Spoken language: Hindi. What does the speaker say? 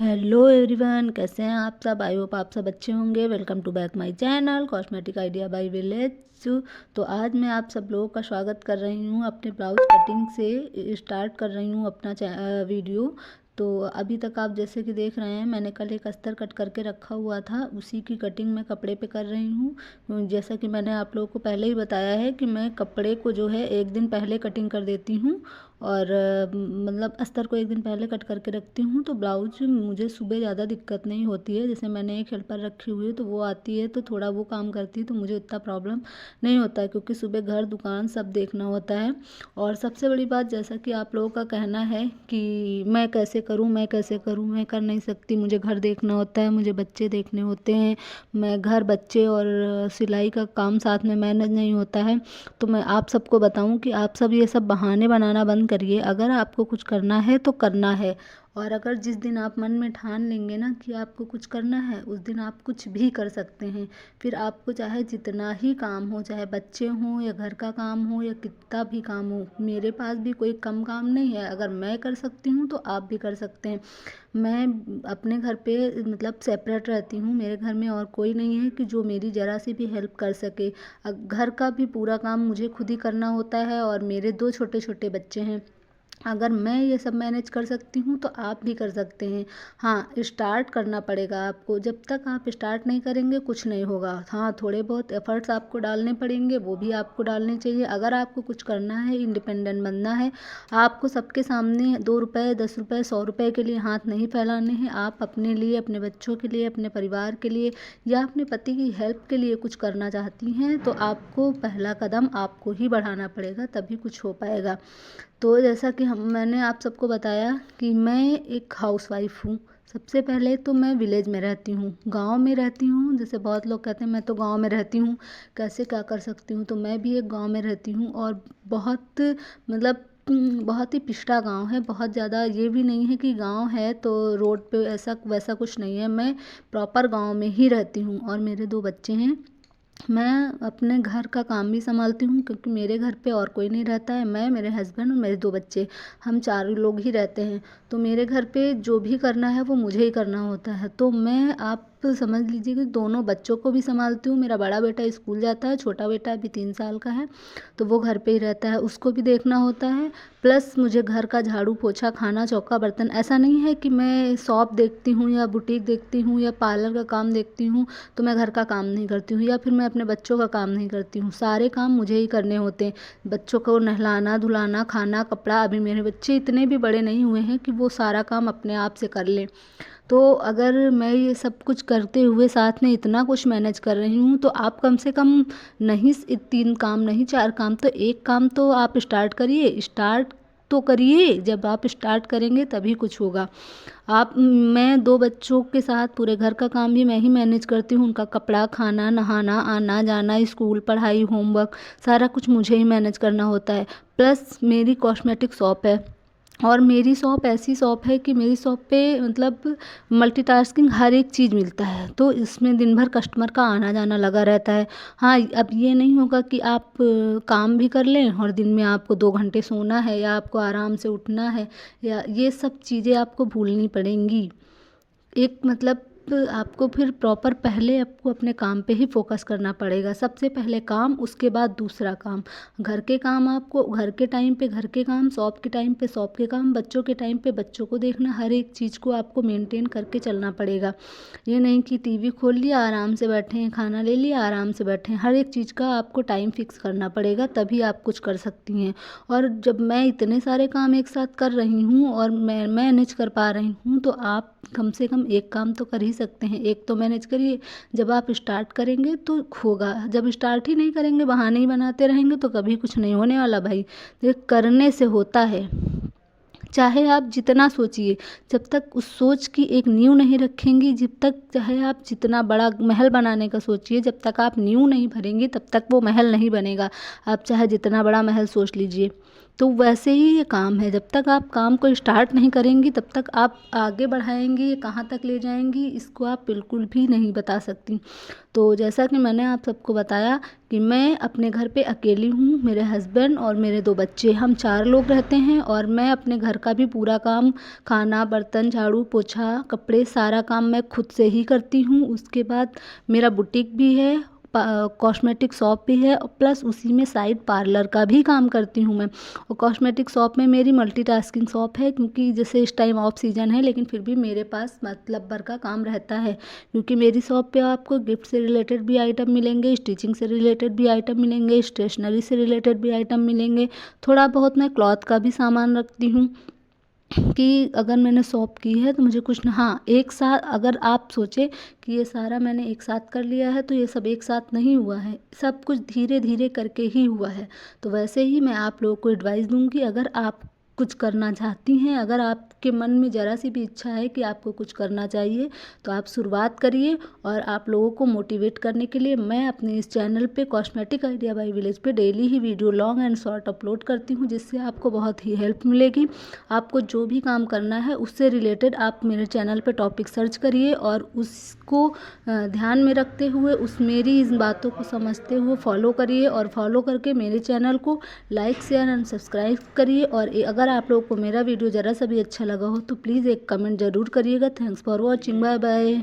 हेलो एवरीवन, कैसे हैं आप सब। आई होप आप सब अच्छे होंगे। Welcome to back my channel cosmetic idea by village. तो आज मैं आप सब लोगों का स्वागत कर रही हूँ। अपने ब्लाउज कटिंग से स्टार्ट कर रही हूँ अपना वीडियो। तो अभी तक आप जैसे कि देख रहे हैं, मैंने कल एक अस्तर कट करके रखा हुआ था, उसी की कटिंग मैं कपड़े पे कर रही हूँ। जैसा कि मैंने आप लोगों को पहले ही बताया है कि मैं कपड़े को जो है एक दिन पहले कटिंग कर देती हूँ और मतलब अस्तर को एक दिन पहले कट करके रखती हूँ, तो ब्लाउज मुझे सुबह ज़्यादा दिक्कत नहीं होती है। जैसे मैंने एक हेल्पर रखी हुई है, तो वो आती है तो थोड़ा वो काम करती है, तो मुझे इतना प्रॉब्लम नहीं होता है, क्योंकि सुबह घर दुकान सब देखना होता है। और सबसे बड़ी बात, जैसा कि आप लोगों का कहना है कि मैं कैसे करूँ, मैं कैसे करूँ, मैं कर नहीं सकती, मुझे घर देखना होता है, मुझे बच्चे देखने होते हैं, मैं घर बच्चे और सिलाई का काम साथ में मैनेज नहीं होता है। तो मैं आप सबको बताऊं कि आप सब ये सब बहाने बनाना बंद करिए। अगर आपको कुछ करना है तो करना है, और अगर जिस दिन आप मन में ठान लेंगे ना कि आपको कुछ करना है, उस दिन आप कुछ भी कर सकते हैं। फिर आपको चाहे जितना ही काम हो, चाहे बच्चे हों या घर का काम हो या कितना भी काम हो, मेरे पास भी कोई कम काम नहीं है। अगर मैं कर सकती हूँ तो आप भी कर सकते हैं। मैं अपने घर पे मतलब सेपरेट रहती हूँ, मेरे घर में और कोई नहीं है कि जो मेरी ज़रा सी भी हेल्प कर सके। घर का भी पूरा काम मुझे खुद ही करना होता है, और मेरे दो छोटे छोटे बच्चे हैं। अगर मैं ये सब मैनेज कर सकती हूँ तो आप भी कर सकते हैं। हाँ, स्टार्ट करना पड़ेगा आपको। जब तक आप स्टार्ट नहीं करेंगे कुछ नहीं होगा। हाँ, थोड़े बहुत एफर्ट्स आपको डालने पड़ेंगे, वो भी आपको डालने चाहिए। अगर आपको कुछ करना है, इंडिपेंडेंट बनना है, आपको सबके सामने 2 रुपए 10 रुपए 100 रुपए के लिए हाथ नहीं फैलाने हैं। आप अपने लिए, अपने बच्चों के लिए, अपने परिवार के लिए या अपने पति की हेल्प के लिए कुछ करना चाहती हैं, तो आपको पहला कदम आपको ही बढ़ाना पड़ेगा, तभी कुछ हो पाएगा। तो जैसा कि हम मैंने आप सबको बताया कि मैं एक हाउसवाइफ हूँ। सबसे पहले तो मैं विलेज में रहती हूँ, गांव में रहती हूँ। जैसे बहुत लोग कहते हैं मैं तो गांव में रहती हूँ, कैसे क्या कर सकती हूँ, तो मैं भी एक गांव में रहती हूँ। और बहुत मतलब बहुत ही पिछड़ा गांव है। बहुत ज़्यादा ये भी नहीं है कि गांव है तो रोड पे ऐसा वैसा कुछ नहीं है। मैं प्रॉपर गांव में ही रहती हूँ और मेरे 2 बच्चे हैं। मैं अपने घर का काम भी संभालती हूँ, क्योंकि मेरे घर पे और कोई नहीं रहता है। मैं, मेरे हस्बैंड और मेरे 2 बच्चे, हम चारों लोग ही रहते हैं। तो मेरे घर पे जो भी करना है वो मुझे ही करना होता है। तो मैं, आप समझ लीजिए कि दोनों बच्चों को भी संभालती हूँ। मेरा बड़ा बेटा स्कूल जाता है, छोटा बेटा अभी 3 साल का है, तो वो घर पे ही रहता है, उसको भी देखना होता है। प्लस मुझे घर का झाड़ू पोछा, खाना चौका बर्तन, ऐसा नहीं है कि मैं शॉप देखती हूँ या बुटीक देखती हूँ या पार्लर का काम देखती हूँ तो मैं घर का काम नहीं करती हूँ, या फिर मैं अपने बच्चों का काम नहीं करती हूँ। सारे काम मुझे ही करने होते हैं। बच्चों को नहलाना धुलाना, खाना कपड़ा। अभी मेरे बच्चे इतने भी बड़े नहीं हुए हैं कि वो सारा काम अपने आप से कर लें। तो अगर मैं ये सब कुछ करते हुए साथ में इतना कुछ मैनेज कर रही हूँ, तो आप कम से कम नहीं 3 काम नहीं 4 काम तो एक काम तो आप स्टार्ट करिए। स्टार्ट तो करिए, जब आप स्टार्ट करेंगे तभी कुछ होगा। आप मैं 2 बच्चों के साथ पूरे घर का काम भी मैं ही मैनेज करती हूँ। उनका कपड़ा, खाना, नहाना, आना जाना, स्कूल, पढ़ाई, होमवर्क, सारा कुछ मुझे ही मैनेज करना होता है। प्लस मेरी कॉस्मेटिक शॉप है, और मेरी शॉप ऐसी शॉप है कि मेरी शॉप पे मतलब मल्टीटास्किंग हर एक चीज़ मिलता है, तो इसमें दिन भर कस्टमर का आना जाना लगा रहता है। हाँ, अब ये नहीं होगा कि आप काम भी कर लें और दिन में आपको 2 घंटे सोना है या आपको आराम से उठना है, या ये सब चीज़ें आपको भूलनी पड़ेंगी। एक मतलब आपको फिर प्रॉपर पहले आपको अपने काम पे ही फोकस करना पड़ेगा। सबसे पहले काम, उसके बाद दूसरा काम। घर के काम आपको घर के टाइम पे घर के काम, शॉप के टाइम पे शॉप के काम, बच्चों के टाइम पे बच्चों को देखना, हर एक चीज़ को आपको मेंटेन करके चलना पड़ेगा। ये नहीं कि टीवी खोल लिया, आराम से बैठे हैं, खाना ले लिया, आराम से बैठे हैं। हर एक चीज़ का आपको टाइम फिक्स करना पड़ेगा, तभी आप कुछ कर सकती हैं। और जब मैं इतने सारे काम एक साथ कर रही हूँ और मैं मैनेज कर पा रही हूँ, तो आप कम से कम एक काम तो कर ही सकते हैं। एक तो मैनेज करिए। जब आप स्टार्ट करेंगे तो होगा, जब स्टार्ट ही नहीं करेंगे, बहाने ही बनाते रहेंगे, तो कभी कुछ नहीं होने वाला भाई। ये करने से होता है। चाहे आप जितना सोचिए, जब तक उस सोच की एक नींव नहीं रखेंगी, जब तक, चाहे आप जितना बड़ा महल बनाने का सोचिए, जब तक आप नींव नहीं भरेंगी तब तक वो महल नहीं बनेगा। आप चाहे जितना बड़ा महल सोच लीजिए, तो वैसे ही ये काम है, जब तक आप काम को स्टार्ट नहीं करेंगी तब तक आप आगे बढ़ाएंगी, ये कहाँ तक ले जाएंगी इसको आप बिल्कुल भी नहीं बता सकती। तो जैसा कि मैंने आप सबको बताया कि मैं अपने घर पे अकेली हूँ, मेरे हस्बैंड और मेरे 2 बच्चे, हम 4 लोग रहते हैं। और मैं अपने घर का भी पूरा काम, खाना, बर्तन, झाड़ू पोछा, कपड़े, सारा काम मैं खुद से ही करती हूँ। उसके बाद मेरा बुटीक भी है, कॉस्मेटिक शॉप भी है, और प्लस उसी में साइड पार्लर का भी काम करती हूँ मैं। और कॉस्मेटिक शॉप में मेरी मल्टीटास्किंग शॉप है, क्योंकि जैसे इस टाइम ऑफ सीज़न है लेकिन फिर भी मेरे पास मतलब भर का काम रहता है, क्योंकि मेरी शॉप पे आपको गिफ्ट से रिलेटेड भी आइटम मिलेंगे, स्टिचिंग से रिलेटेड भी आइटम मिलेंगे, स्टेशनरी से रिलेटेड भी आइटम मिलेंगे। थोड़ा बहुत मैं क्लॉथ का भी सामान रखती हूँ कि अगर मैंने शॉप की है तो मुझे कुछ ना, हाँ एक साथ अगर आप सोचे कि ये सारा मैंने एक साथ कर लिया है, तो ये सब एक साथ नहीं हुआ है, सब कुछ धीरे धीरे करके ही हुआ है। तो वैसे ही मैं आप लोगों को एडवाइस दूंगी, अगर आप कुछ करना चाहती हैं, अगर आपके मन में ज़रा सी भी इच्छा है कि आपको कुछ करना चाहिए, तो आप शुरुआत करिए। और आप लोगों को मोटिवेट करने के लिए मैं अपने इस चैनल पे कॉस्मेटिक आइडिया बाय विलेज पे daily he video long and short upload करती हूँ, जिससे आपको बहुत ही हेल्प मिलेगी। आपको जो भी काम करना है उससे रिलेटेड आप मेरे चैनल पे टॉपिक सर्च करिए, और उसको ध्यान में रखते हुए, उस मेरी इस बातों को समझते हुए फॉलो करिए। और फॉलो करके मेरे चैनल को लाइक, शेयर एंड सब्सक्राइब करिए। और अगर आप लोगों को मेरा वीडियो ज़रा सा भी अच्छा लगा हो तो प्लीज़ एक कमेंट ज़रूर करिएगा। Thanks for watching, bye bye.